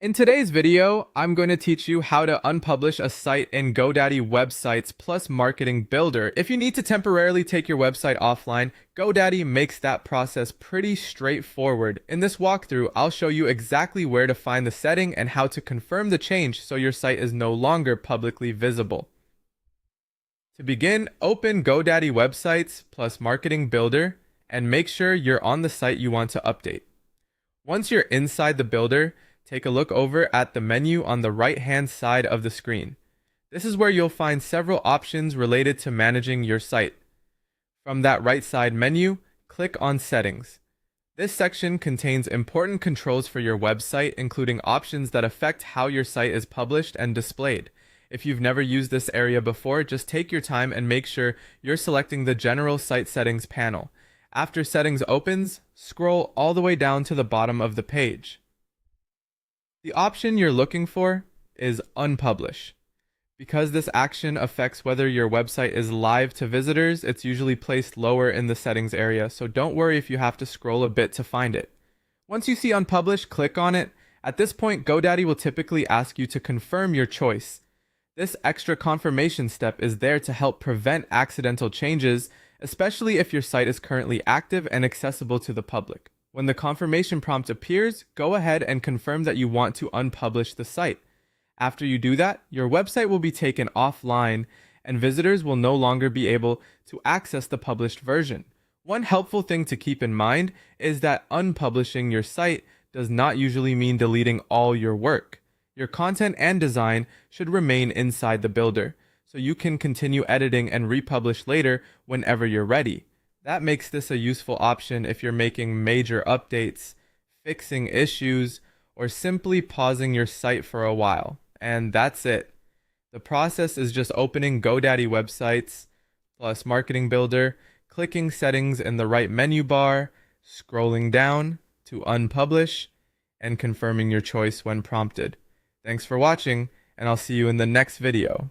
In today's video, I'm going to teach you how to unpublish a site in GoDaddy Websites plus Marketing Builder. If you need to temporarily take your website offline, GoDaddy makes that process pretty straightforward. In this walkthrough, I'll show you exactly where to find the setting and how to confirm the change so your site is no longer publicly visible. To begin, open GoDaddy Websites plus Marketing Builder and make sure you're on the site you want to update. Once you're inside the builder, take a look over at the menu on the right-hand side of the screen. This is where you'll find several options related to managing your site. From that right side menu, click on Settings. This section contains important controls for your website, including options that affect how your site is published and displayed. If you've never used this area before, just take your time and make sure you're selecting the General Site Settings panel. After Settings opens, scroll all the way down to the bottom of the page. The option you're looking for is Unpublish. Because this action affects whether your website is live to visitors, it's usually placed lower in the settings area, so don't worry if you have to scroll a bit to find it. Once you see Unpublish, click on it. At this point, GoDaddy will typically ask you to confirm your choice. This extra confirmation step is there to help prevent accidental changes, especially if your site is currently active and accessible to the public. When the confirmation prompt appears, go ahead and confirm that you want to unpublish the site. After you do that, your website will be taken offline and visitors will no longer be able to access the published version. One helpful thing to keep in mind is that unpublishing your site does not usually mean deleting all your work. Your content and design should remain inside the builder, so you can continue editing and republish later whenever you're ready. That makes this a useful option if you're making major updates, fixing issues, or simply pausing your site for a while. And that's it. The process is just opening GoDaddy Websites plus Marketing Builder, clicking Settings in the right menu bar, scrolling down to Unpublish, and confirming your choice when prompted. Thanks for watching, and I'll see you in the next video.